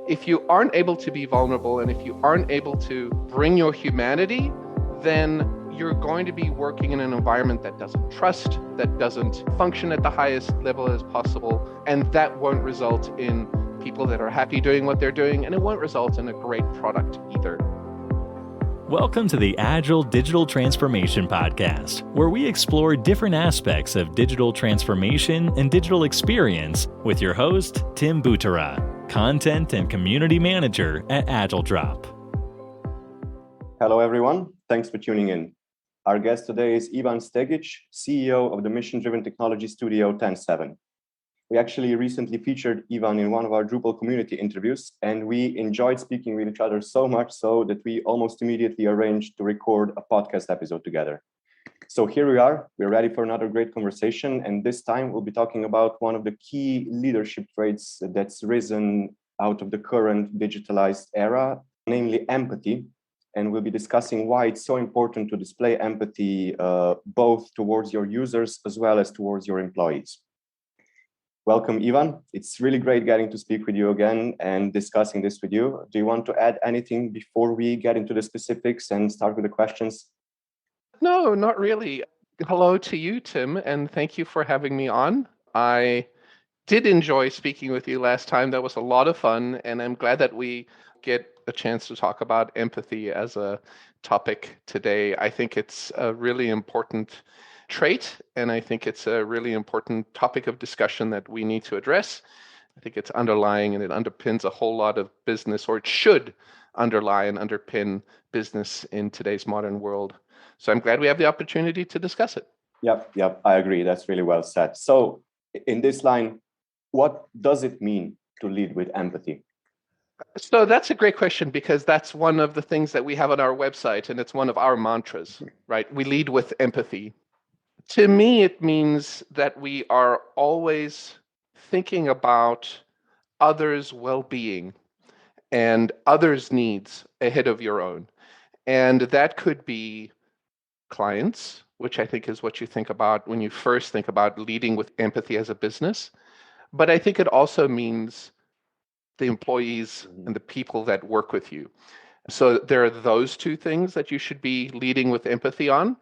If you aren't able to be vulnerable and if you aren't able to bring your humanity, then you're going to be working in an environment that doesn't trust, that doesn't function at the highest level as possible, and that won't result in people that are happy doing what they're doing, and it won't result in a great product either. Welcome to the Agile Digital Transformation Podcast, where we explore different aspects of digital transformation and digital experience with your host, Tim Butera, Content and Community Manager at AgileDrop. Hello, everyone. Thanks for tuning in. Our guest today is Ivan Stegic, CEO of the mission-driven technology studio 10-7. We actually recently featured Ivan in one of our Drupal community interviews, and we enjoyed speaking with each other so much so that we almost immediately arranged to record a podcast episode together. So here we are, we're ready for another great conversation, and this time we'll be talking about one of the key leadership traits that's risen out of the current digitalized era, namely empathy. And we'll be discussing why it's so important to display empathy both towards your users as well as towards your employees. Welcome, Ivan. It's really great getting to speak with you again and discussing this with you. Do you want to add anything before we get into the specifics and start with the questions? No, not really. Hello to you, Tim, and thank you for having me on. I did enjoy speaking with you last time. That was a lot of fun, and I'm glad that we get a chance to talk about empathy as a topic today. I think it's a really important trait, and I think it's a really important topic of discussion that we need to address. I think it's underlying and it underpins a whole lot of business, or it should underlie and underpin business in today's modern world. So I'm glad we have the opportunity to discuss it. Yep, I agree. That's really well said. So in this line, what does it mean to lead with empathy? So that's a great question, because that's one of the things that we have on our website, and it's one of our mantras, right? We lead with empathy. To me, it means that we are always thinking about others' well-being and others' needs ahead of your own. And that could be clients, which I think is what you think about when you first think about leading with empathy as a business. But I think it also means the employees and the people that work with you. So there are those two things that you should be leading with empathy on.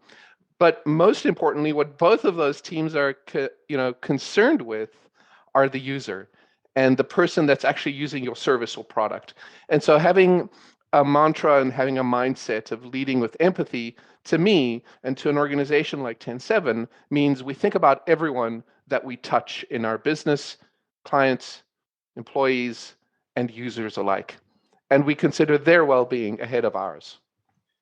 But most importantly, what both of those teams are concerned with are the user and the person that's actually using your service or product. And so having a mantra and having a mindset of leading with empathy, to me and to an organization like 10-7, means we think about everyone that we touch in our business, clients, employees, and users alike. And we consider their well-being ahead of ours.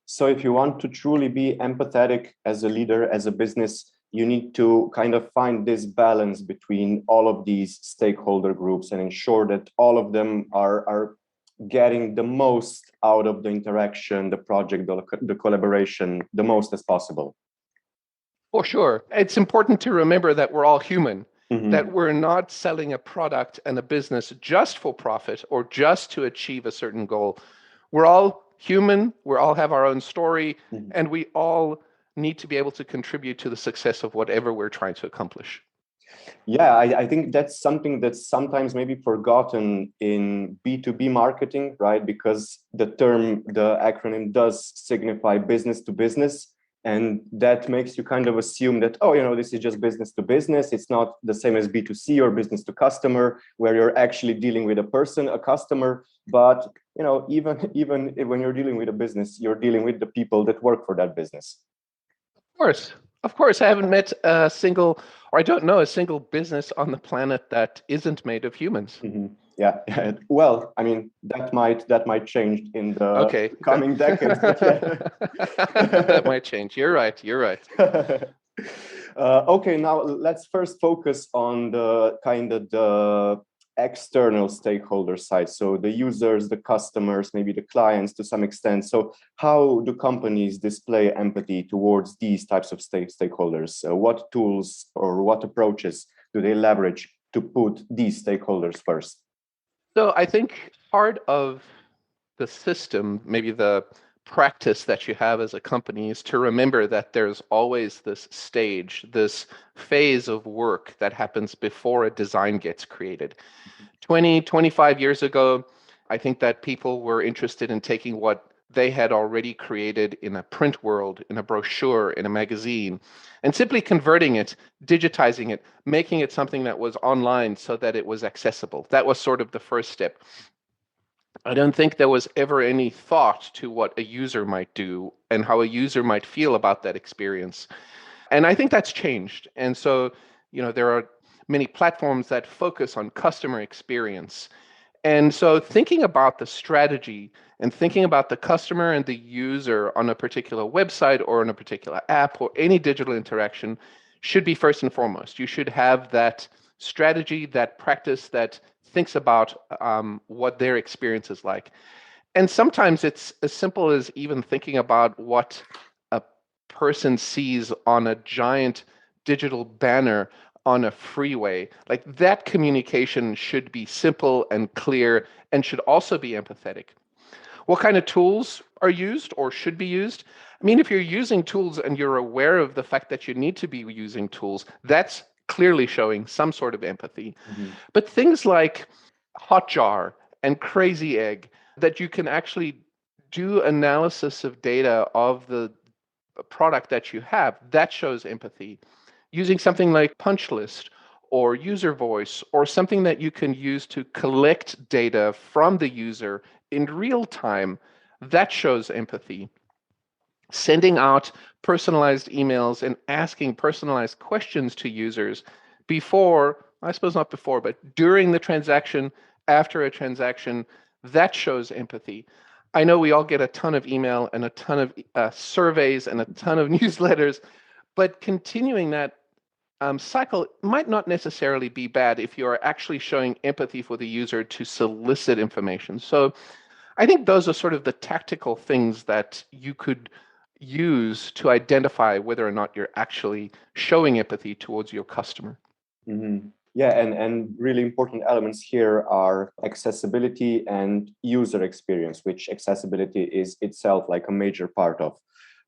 So if you want to truly be empathetic as a leader, as a business, you need to kind of find this balance between all of these stakeholder groups and ensure that all of them are getting the most out of the interaction, the project, the collaboration, the most as possible. For sure. It's important to remember that we're all human, that we're not selling a product and a business just for profit or just to achieve a certain goal. We're all human, we all have our own story, and we all need to be able to contribute to the success of whatever we're trying to accomplish. Yeah, I think that's something that's sometimes maybe forgotten in B2B marketing, right? Because the acronym does signify business to business. And that makes you kind of assume that, this is just business to business. It's not the same as B2C or business to customer, where you're actually dealing with a person, a customer. But, even when you're dealing with a business, you're dealing with the people that work for that business. Of course, I haven't met a single business on the planet that isn't made of humans. Yeah. Well, I mean, that might change in the coming decades. That might change. You're right. Okay, now let's first focus on the external stakeholder side. So the users, the customers, maybe the clients to some extent. So how do companies display empathy towards these types of stakeholders? What tools or what approaches do they leverage to put these stakeholders first? So I think part of the system, maybe the practice that you have as a company, is to remember that there's always this stage, this phase of work that happens before a design gets created. 20, 25 years ago, I think that people were interested in taking what they had already created in a print world, in a brochure, in a magazine, and simply converting it, digitizing it, making it something that was online so that it was accessible. That was sort of the first step. I don't think there was ever any thought to what a user might do and how a user might feel about that experience. And I think that's changed. And so, there are many platforms that focus on customer experience. And so thinking about the strategy and thinking about the customer and the user on a particular website or on a particular app or any digital interaction should be first and foremost. You should have that strategy, that practice that thinks about what their experience is like. And sometimes it's as simple as even thinking about what a person sees on a giant digital banner on a freeway. Like that communication should be simple and clear and should also be empathetic. What kind of tools are used or should be used? I mean, if you're using tools and you're aware of the fact that you need to be using tools, that's clearly showing some sort of empathy. But things like Hotjar and Crazy Egg, that you can actually do analysis of data of the product that you have, that shows empathy. Using something like Punch List or User Voice or something that you can use to collect data from the user in real time, that shows empathy. Sending out personalized emails and asking personalized questions to users before, I suppose not before, but during the transaction, after a transaction, that shows empathy. I know we all get a ton of email and a ton of surveys and a ton of newsletters, but continuing that cycle might not necessarily be bad if you're actually showing empathy for the user to solicit information. So I think those are sort of the tactical things that you could use to identify whether or not you're actually showing empathy towards your customer. Yeah, and really important elements here are accessibility and user experience, which accessibility is itself like a major part of.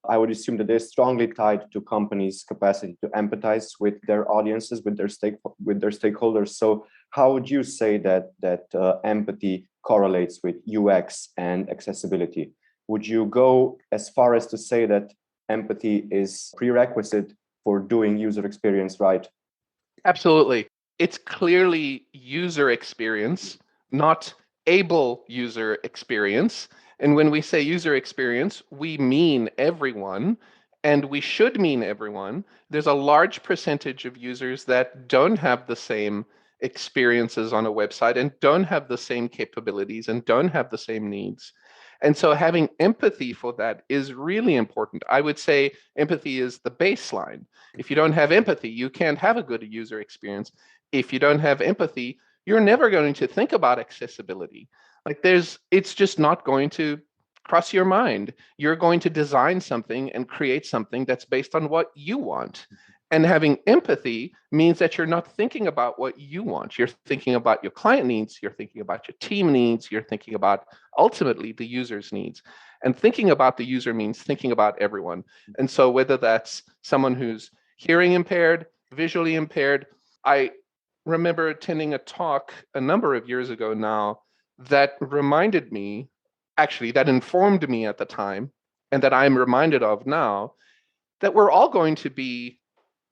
I would assume that they're strongly tied to companies' capacity to empathize with their audiences, with their stakeholders. So, how would you say that empathy correlates with UX and accessibility? Would you go as far as to say that empathy is prerequisite for doing user experience right? Absolutely. It's clearly user experience, not able user experience. And when we say user experience, we mean everyone, and we should mean everyone. There's a large percentage of users that don't have the same experiences on a website and don't have the same capabilities and don't have the same needs. And so having empathy for that is really important. I would say empathy is the baseline. If you don't have empathy, you can't have a good user experience. If you don't have empathy, you're never going to think about accessibility. It's just not going to cross your mind. You're going to design something and create something that's based on what you want. And having empathy means that you're not thinking about what you want. You're thinking about your client needs, you're thinking about your team needs, you're thinking about ultimately the user's needs. And thinking about the user means thinking about everyone. And so whether that's someone who's hearing impaired, visually impaired, I remember attending a talk a number of years ago now that reminded me, actually, that informed me at the time, and that I'm reminded of now, that we're all going to be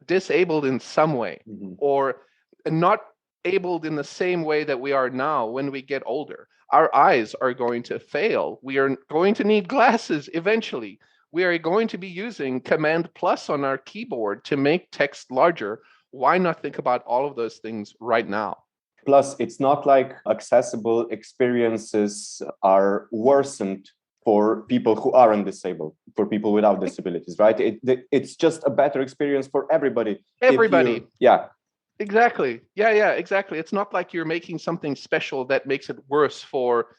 disabled in some way, or not abled in the same way that we are now when we get older. Our eyes are going to fail. We are going to need glasses eventually. We are going to be using Command Plus on our keyboard to make text larger. Why not think about all of those things right now? Plus, it's not like accessible experiences are worsened for people who aren't disabled, for people without disabilities, right? It's just a better experience for everybody. Everybody. Yeah. Exactly. Yeah, exactly. It's not like you're making something special that makes it worse for,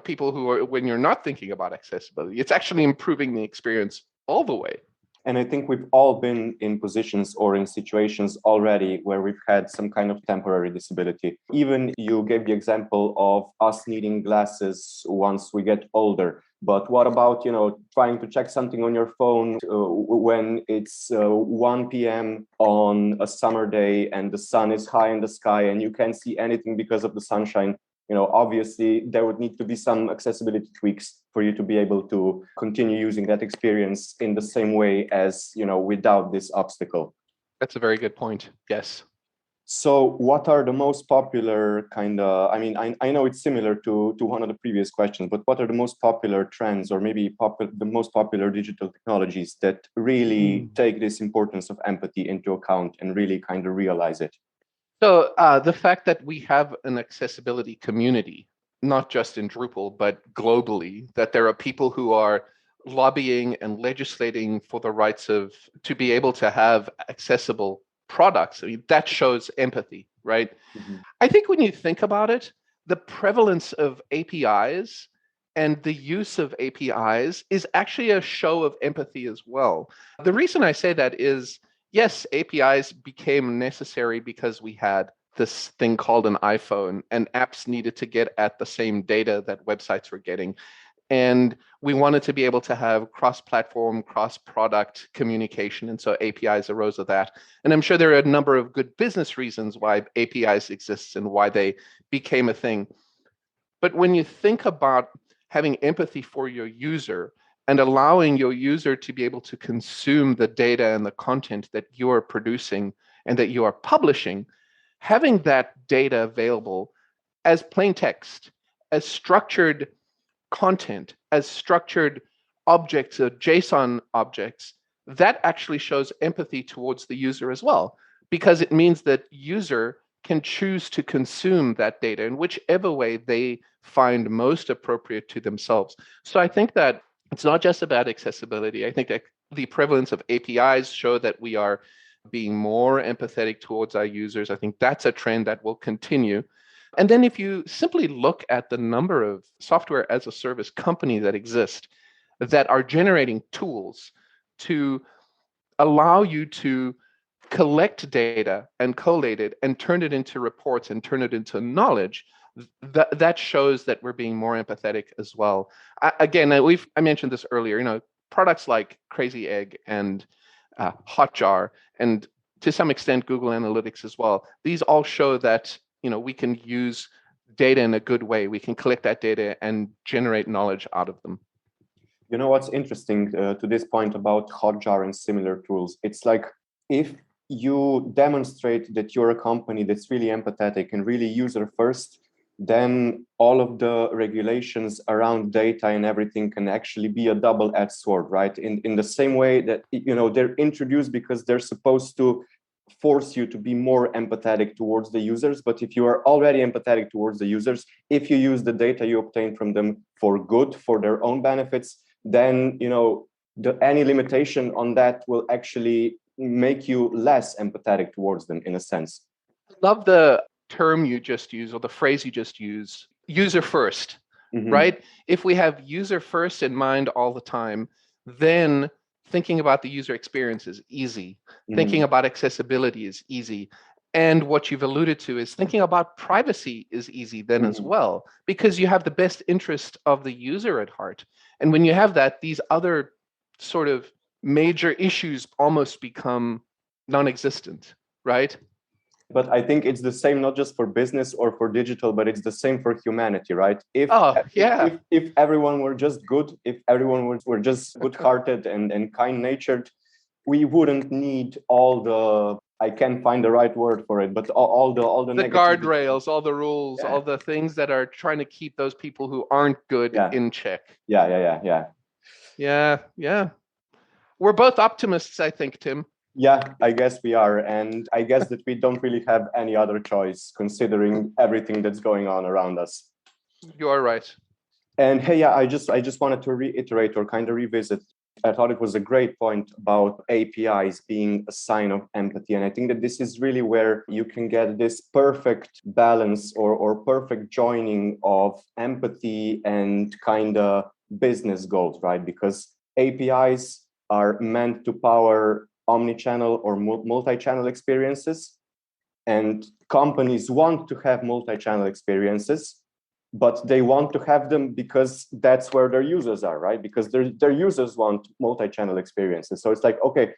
people who are, when you're not thinking about accessibility. It's actually improving the experience all the way. And I think we've all been in positions or in situations already where we've had some kind of temporary disability. Even you gave the example of us needing glasses once we get older. But what about, trying to check something on your phone when it's 1 p.m. on a summer day and the sun is high in the sky and you can't see anything because of the sunshine? obviously there would need to be some accessibility tweaks for you to be able to continue using that experience in the same way as, without this obstacle. That's a very good point. Yes. So what are the most popular I know it's similar to one of the previous questions, but what are the most popular trends or maybe the most popular digital technologies that really take this importance of empathy into account and really kind of realize it? So the fact that we have an accessibility community, not just in Drupal, but globally, that there are people who are lobbying and legislating for the rights to be able to have accessible products. I mean, that shows empathy, right? Mm-hmm. I think when you think about it, the prevalence of APIs and the use of APIs is actually a show of empathy as well. The reason I say that is, yes, APIs became necessary because we had this thing called an iPhone, and apps needed to get at the same data that websites were getting. And we wanted to be able to have cross-platform, cross-product communication. And so APIs arose of that. And I'm sure there are a number of good business reasons why APIs exist and why they became a thing. But when you think about having empathy for your user and allowing your user to be able to consume the data and the content that you are producing and that you are publishing, having that data available as plain text, as structured content, as structured objects or JSON objects, that actually shows empathy towards the user as well, because it means that user can choose to consume that data in whichever way they find most appropriate to themselves. So I think that it's not just about accessibility. I think that the prevalence of APIs show that we are being more empathetic towards our users. I think that's a trend that will continue. And then if you simply look at the number of software as a service companies that exist that are generating tools to allow you to collect data and collate it and turn it into reports and turn it into knowledge, that shows that we're being more empathetic as well. I mentioned this earlier, products like Crazy Egg and Hotjar, and to some extent Google Analytics as well. These all show that we can use data in a good way. We can collect that data and generate knowledge out of them. What's interesting to this point about Hotjar and similar tools? It's like if you demonstrate that you're a company that's really empathetic and really user first, then all of the regulations around data and everything can actually be a double-edged sword, right? In the same way that they're introduced because they're supposed to force you to be more empathetic towards the users. But if you are already empathetic towards the users, if you use the data you obtain from them for good, for their own benefits, then any limitation on that will actually make you less empathetic towards them in a sense. I love the term you just used, or the phrase you just used, user first, right? If we have user first in mind all the time, then thinking about the user experience is easy. Thinking about accessibility is easy. And what you've alluded to is thinking about privacy is easy then as well, because you have the best interest of the user at heart. And when you have that, these other sort of major issues almost become non-existent, right? But I think it's the same, not just for business or for digital, but it's the same for humanity, right? If everyone were just good, if everyone were just good-hearted and kind-natured, we wouldn't need all the, I can't find the right word for it, but all the guardrails, all the rules, all the things that are trying to keep those people who aren't good in check. Yeah. We're both optimists, I think, Tim. Yeah, I guess we are. And I guess that we don't really have any other choice considering everything that's going on around us. You are right. And hey, I just wanted to reiterate or kind of revisit. I thought it was a great point about APIs being a sign of empathy. And I think that this is really where you can get this perfect balance or perfect joining of empathy and kind of business goals, right? Because APIs are meant to power omni-channel or multi-channel experiences, and companies want to have multi-channel experiences, but they want to have them because that's where their users are, right? Because their users want multi-channel experiences. So it's like, okay,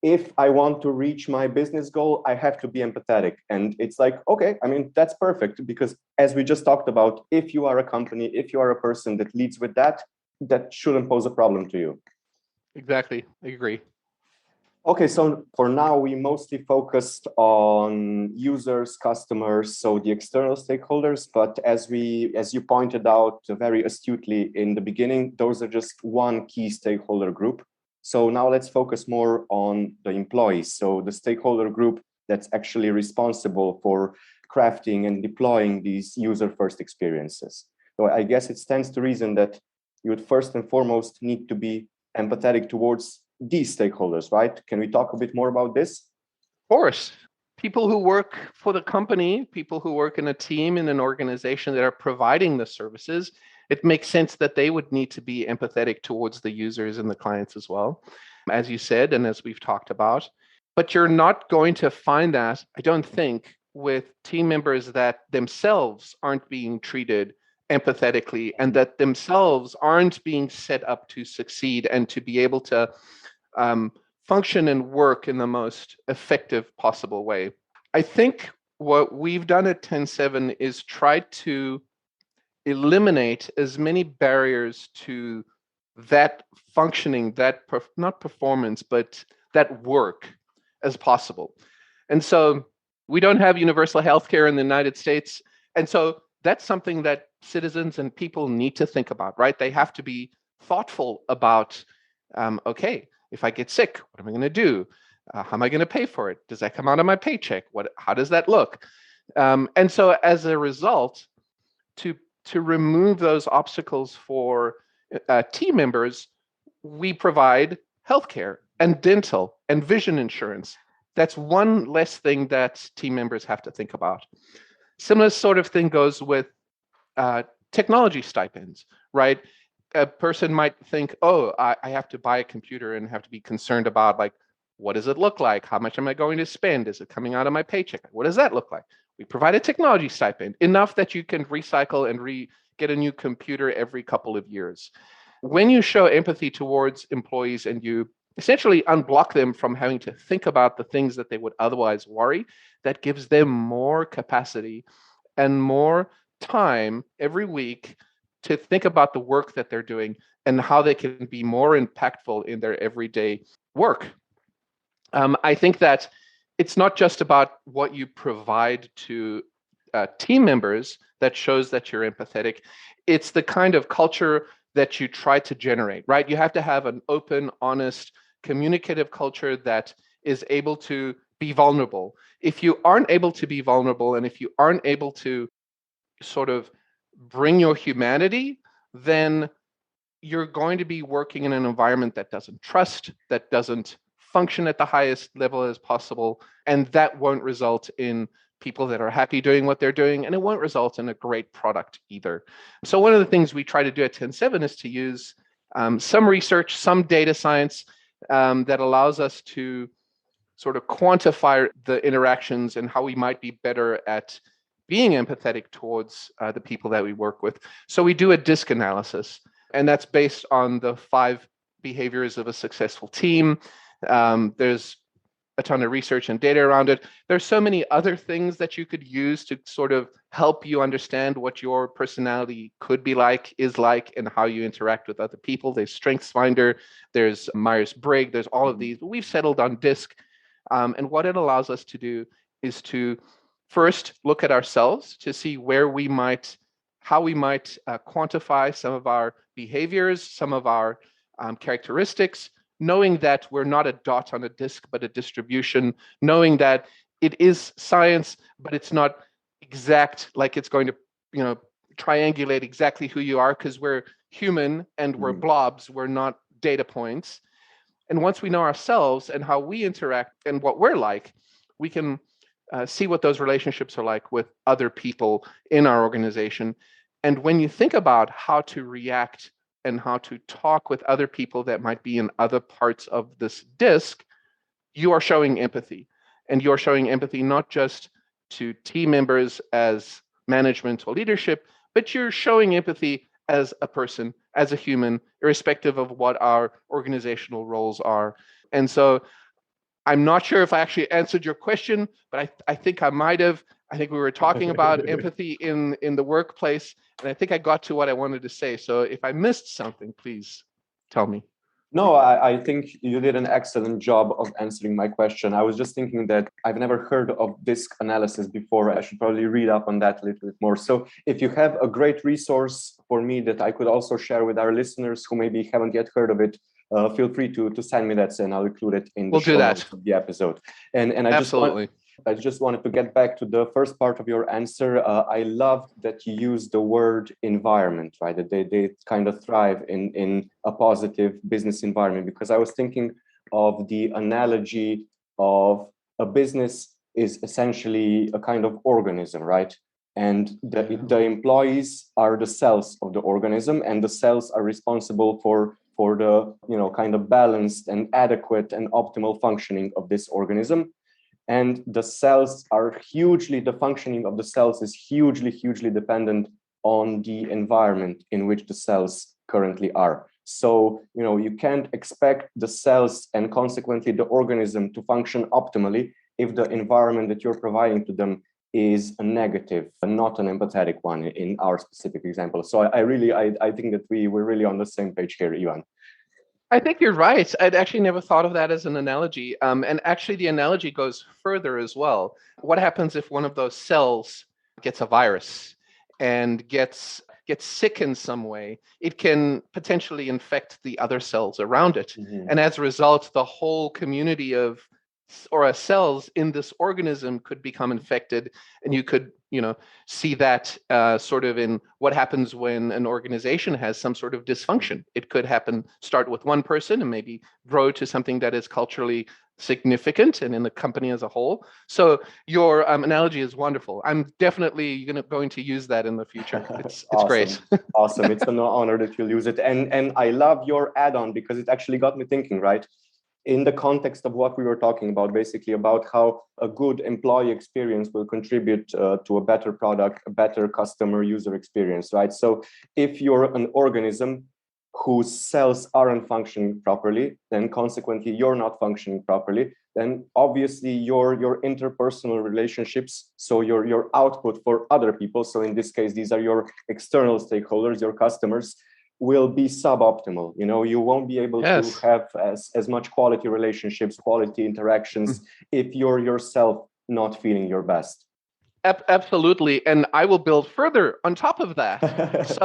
if I want to reach my business goal, I have to be empathetic. And it's like, okay, I mean, that's perfect, because as we just talked about, if you are a company, if you are a person that leads with that, that shouldn't pose a problem to you. Exactly. I agree. Okay, so for now, we mostly focused on users, customers, so the external stakeholders. But as you pointed out very astutely in the beginning, those are just one key stakeholder group. So now let's focus more on the employees. So the stakeholder group that's actually responsible for crafting and deploying these user-first experiences. So I guess it stands to reason that you would first and foremost need to be empathetic towards these stakeholders, right? Can we talk a bit more about this? Of course. People who work for the company, people who work in a team in an organization that are providing the services, it makes sense that they would need to be empathetic towards the users and the clients as well, as you said, and as we've talked about. But you're not going to find that, I don't think, with team members that themselves aren't being treated empathetically and that themselves aren't being set up to succeed and to be able to function and work in the most effective possible way. I think what we've done at 10-7 is try to eliminate as many barriers to that functioning, that not performance, but that work as possible. And so we don't have universal healthcare in the United States. And so that's something that citizens and people need to think about, right? They have to be thoughtful about, okay, if I get sick, what am I going to do? How am I going to pay for it? Does that come out of my paycheck? How does that look? And so as a result, to remove those obstacles for team members, we provide healthcare and dental and vision insurance. That's one less thing that team members have to think about. Similar sort of thing goes with technology stipends, right? A person might think, oh, I have to buy a computer and have to be concerned about, like, what does it look like? How much am I going to spend? Is it coming out of my paycheck? What does that look like? We provide a technology stipend, enough that you can recycle and get a new computer every couple of years. When you show empathy towards employees and you essentially unblock them from having to think about the things that they would otherwise worry, that gives them more capacity and more time every week to think about the work that they're doing and how they can be more impactful in their everyday work. I think that it's not just about what you provide to team members that shows that you're empathetic. It's the kind of culture that you try to generate, right? You have to have an open, honest, communicative culture that is able to be vulnerable. If you aren't able to be vulnerable and if you aren't able to sort of bring your humanity, then you're going to be working in an environment that doesn't trust, that doesn't function at the highest level as possible, and that won't result in people that are happy doing what they're doing, and it won't result in a great product either. So one of the things we try to do at 10-7 is to use some research, some data science that allows us to sort of quantify the interactions and how we might be better at being empathetic towards the people that we work with. So we do a DISC analysis, and that's based on the 5 behaviors of a successful team. There's a ton of research and data around it. There's so many other things that you could use to sort of help you understand what your personality could be like, is like, and how you interact with other people. There's StrengthsFinder, there's Myers-Briggs, there's all of these. But we've settled on DISC. And what it allows us to do is to first look at ourselves to see how we might quantify some of our behaviors, some of our characteristics, knowing that we're not a dot on a disk, but a distribution, knowing that it is science, but it's not exact, like it's going to, triangulate exactly who you are, because we're human and we're blobs, we're not data points. And once we know ourselves and how we interact and what we're like, we can see what those relationships are like with other people in our organization. And when you think about how to react and how to talk with other people that might be in other parts of this disk, you are showing empathy. And you're showing empathy not just to team members as management or leadership, but you're showing empathy as a person, as a human, irrespective of what our organizational roles are. And so I'm not sure if I actually answered your question, but I think I might have. I think we were talking about empathy in the workplace, and I think I got to what I wanted to say. So if I missed something, please tell me. No, I think you did an excellent job of answering my question. I was just thinking that I've never heard of disk analysis before. I should probably read up on that a little bit more. So if you have a great resource for me that I could also share with our listeners who maybe haven't yet heard of it, feel free to send me that, and I'll include it in the show notes of the episode. And I just wanted to get back to the first part of your answer. I love that you use the word environment, right? That they kind of thrive in a positive business environment, because I was thinking of the analogy of a business is essentially a kind of organism, right? And the employees are the cells of the organism, and the cells are responsible for the kind of balanced and adequate and optimal functioning of this organism. And the functioning of the cells is hugely dependent on the environment in which the cells currently are. So, you can't expect the cells and consequently the organism to function optimally if the environment that you're providing to them is a negative and not an empathetic one in our specific example. So I think that we're really on the same page here, Ivan. I think you're right. I'd actually never thought of that as an analogy. And actually, the analogy goes further as well. What happens if one of those cells gets a virus and gets sick in some way? It can potentially infect the other cells around it. Mm-hmm. And as a result, the whole community of cells in this organism could become infected, and you could see that sort of in what happens when an organization has some sort of dysfunction. It could start with one person and maybe grow to something that is culturally significant and in the company as a whole. So your analogy is wonderful. I'm definitely going to use that in the future. It's awesome. Great. Awesome. It's an honor that you'll use it. And I love your add-on, because it actually got me thinking, right? In the context of what we were talking about, basically about how a good employee experience will contribute to a better product, a better customer user experience, right? So if you're an organism whose cells aren't functioning properly, then consequently you're not functioning properly, then obviously your interpersonal relationships, so your output for other people, so in this case, these are your external stakeholders, your customers, will be suboptimal. You won't be able to have as much quality relationships, quality interactions if you're yourself not feeling your best. Absolutely. And I will build further on top of that.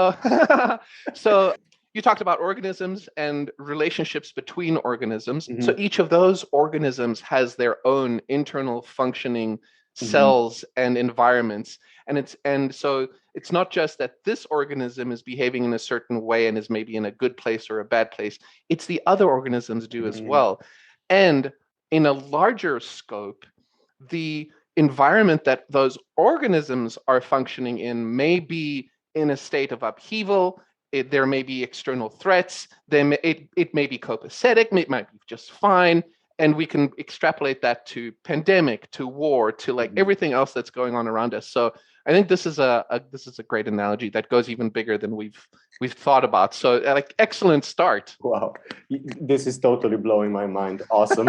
So you talked about organisms and relationships between organisms. Mm-hmm. So each of those organisms has their own internal functioning cells and environments. And so it's not just that this organism is behaving in a certain way and is maybe in a good place or a bad place. It's the other organisms do as well. And in a larger scope, the environment that those organisms are functioning in may be in a state of upheaval. There may be external threats. It may be copacetic. It might be just fine. And we can extrapolate that to pandemic, to war, to like everything else that's going on around us. So I think this is a great analogy that goes even bigger than we've thought about. So like excellent start. Wow, this is totally blowing my mind. Awesome.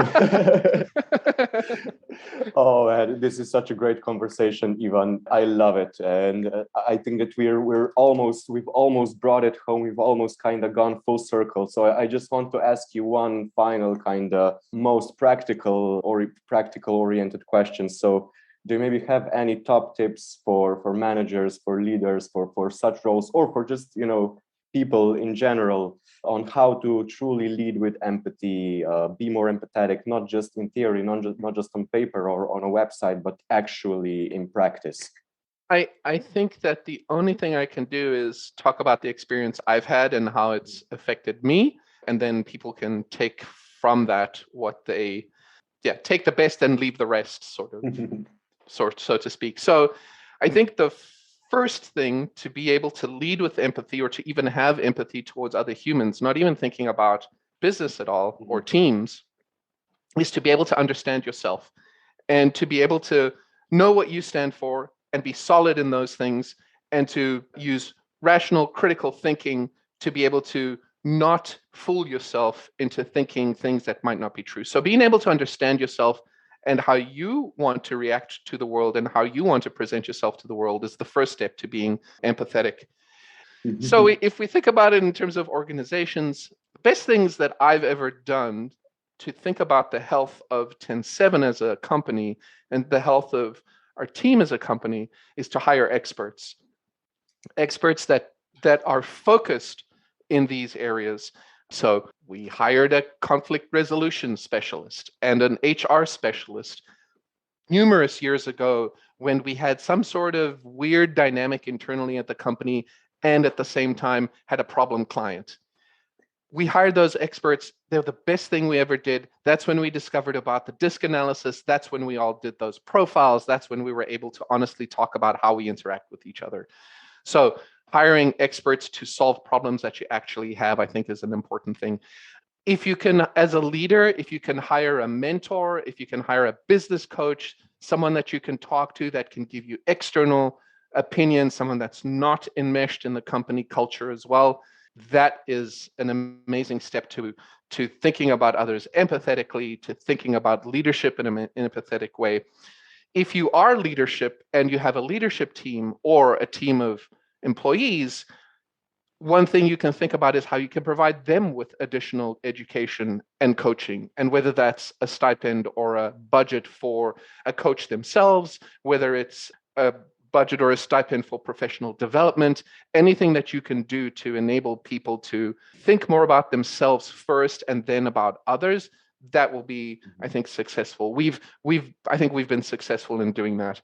Oh man, this is such a great conversation, Ivan. I love it, and I think that we've almost brought it home. We've almost kind of gone full circle. So I just want to ask you one final kind of most practical oriented question. So do you maybe have any top tips for managers, for leaders, for such roles, or for just people in general on how to truly lead with empathy, be more empathetic, not just in theory, not just on paper or on a website, but actually in practice? I think that the only thing I can do is talk about the experience I've had and how it's affected me, and then people can take from that what they take the best and leave the rest, so to speak. So I think the first thing to be able to lead with empathy, or to even have empathy towards other humans, not even thinking about business at all or teams, is to be able to understand yourself and to be able to know what you stand for and be solid in those things, and to use rational, critical thinking to be able to not fool yourself into thinking things that might not be true. So being able to understand yourself and how you want to react to the world and how you want to present yourself to the world is the first step to being empathetic. So if we think about it in terms of organizations, the best things that I've ever done to think about the health of 10-7 as a company and the health of our team as a company is to hire experts that are focused in these areas. So we hired a conflict resolution specialist and an HR specialist numerous years ago when we had some sort of weird dynamic internally at the company and at the same time had a problem client. We hired those experts. They're the best thing we ever did. That's when we discovered about the DISC analysis. That's when we all did those profiles. That's when we were able to honestly talk about how we interact with each other. So hiring experts to solve problems that you actually have, I think, is an important thing. If you can, as a leader, if you can hire a mentor, if you can hire a business coach, someone that you can talk to that can give you external opinion, someone that's not enmeshed in the company culture as well, that is an amazing step to thinking about others empathetically, to thinking about leadership in an empathetic way. If you are leadership and you have a leadership team or a team of employees, one thing you can think about is how you can provide them with additional education and coaching, and whether that's a stipend or a budget for a coach themselves, whether it's a budget or a stipend for professional development, anything that you can do to enable people to think more about themselves first and then about others, that will be, I think, successful. I think we've been successful in doing that.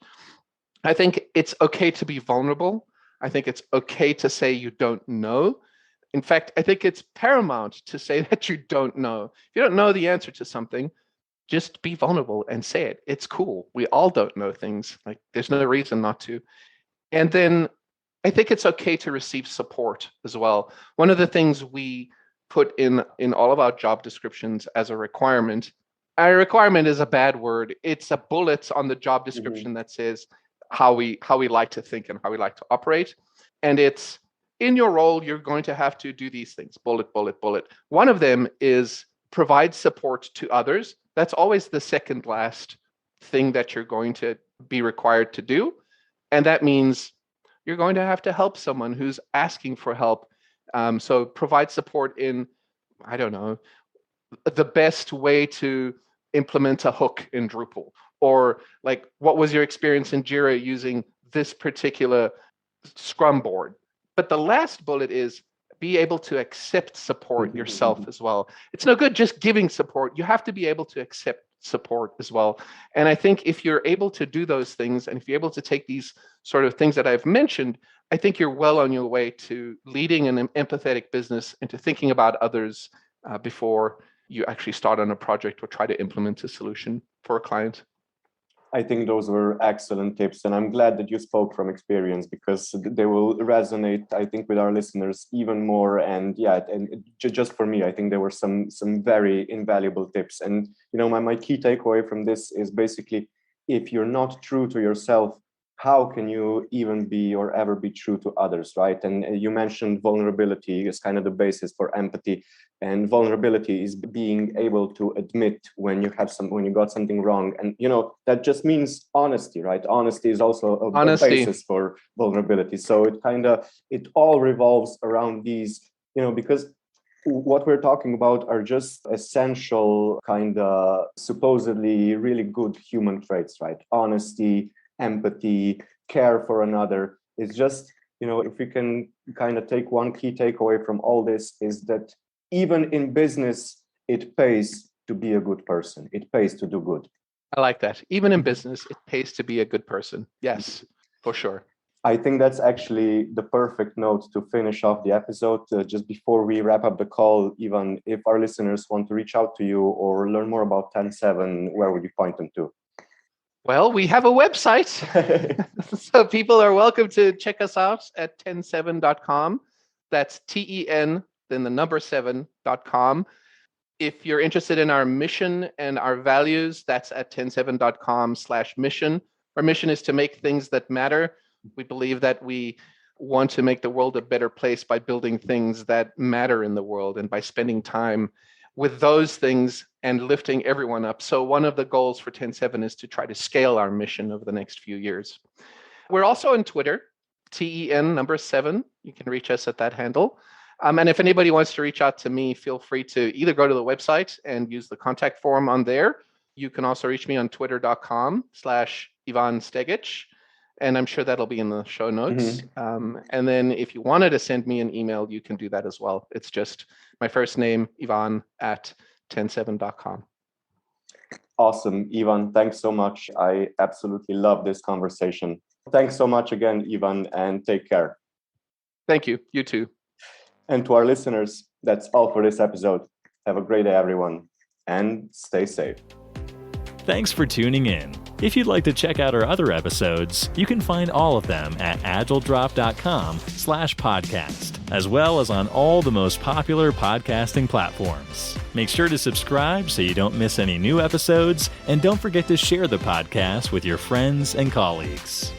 I think it's okay to be vulnerable. I think it's okay to say you don't know. In fact, I think it's paramount to say that you don't know. If you don't know the answer to something, just be vulnerable and say it. It's cool. We all don't know things. Like, there's no reason not to. And then I think it's okay to receive support as well. One of the things we put in all of our job descriptions as a requirement is a bad word. It's a bullet on the job description that says how we like to think and how we like to operate. And it's, in your role, you're going to have to do these things. Bullet, bullet, bullet. One of them is provide support to others. That's always the second last thing that you're going to be required to do. And that means you're going to have to help someone who's asking for help. So provide support in, I don't know, the best way to implement a hook in Drupal, or like, what was your experience in Jira using this particular Scrum board? But the last bullet is be able to accept support yourself as well. It's no good just giving support. You have to be able to accept support as well. And I think if you're able to do those things, and if you're able to take these sort of things that I've mentioned, I think you're well on your way to leading an empathetic business and to thinking about others before you actually start on a project or try to implement a solution for a client. I think those were excellent tips, and I'm glad that you spoke from experience, because they will resonate, I think, with our listeners even more. And yeah, and just for me, I think there were some very invaluable tips. And my key takeaway from this is basically, if you're not true to yourself, how can you even be or ever be true to others, right? And you mentioned vulnerability is kind of the basis for empathy, and vulnerability is being able to admit when you got something wrong, and that just means honesty, right? Honesty is also a basis for vulnerability. So it all revolves around these, because what we're talking about are just essential kind of supposedly really good human traits, right? Honesty, empathy, care for another. It's just, if we can kind of take one key takeaway from all this, is that even in business, it pays to be a good person. It pays to do good. I like that. Even in business, it pays to be a good person. Yes, for sure. I think that's actually the perfect note to finish off the episode. Just before we wrap up the call, Ivan, if our listeners want to reach out to you or learn more about 10-7, where would you point them to? Well, we have a website, so people are welcome to check us out at 10-7.com. That's TEN, then the number 7.com. If you're interested in our mission and our values, that's at 10-7.com/mission. Our mission is to make things that matter. We believe that we want to make the world a better place by building things that matter in the world and by spending time with those things and lifting everyone up. So one of the goals for 10-7 is to try to scale our mission over the next few years. We're also on Twitter, TEN7. You can reach us at that handle. And if anybody wants to reach out to me, feel free to either go to the website and use the contact form on there. You can also reach me on twitter.com/Ivan Stegic. And I'm sure that'll be in the show notes. And then if you wanted to send me an email, you can do that as well. It's just my first name, Ivan, at 10-7.com. Awesome, Ivan. Thanks so much. I absolutely love this conversation. Thanks so much again, Ivan, and take care. Thank you. You too. And to our listeners, that's all for this episode. Have a great day, everyone, and stay safe. Thanks for tuning in. If you'd like to check out our other episodes, you can find all of them at agiledrop.com/podcast, as well as on all the most popular podcasting platforms. Make sure to subscribe so you don't miss any new episodes, and don't forget to share the podcast with your friends and colleagues.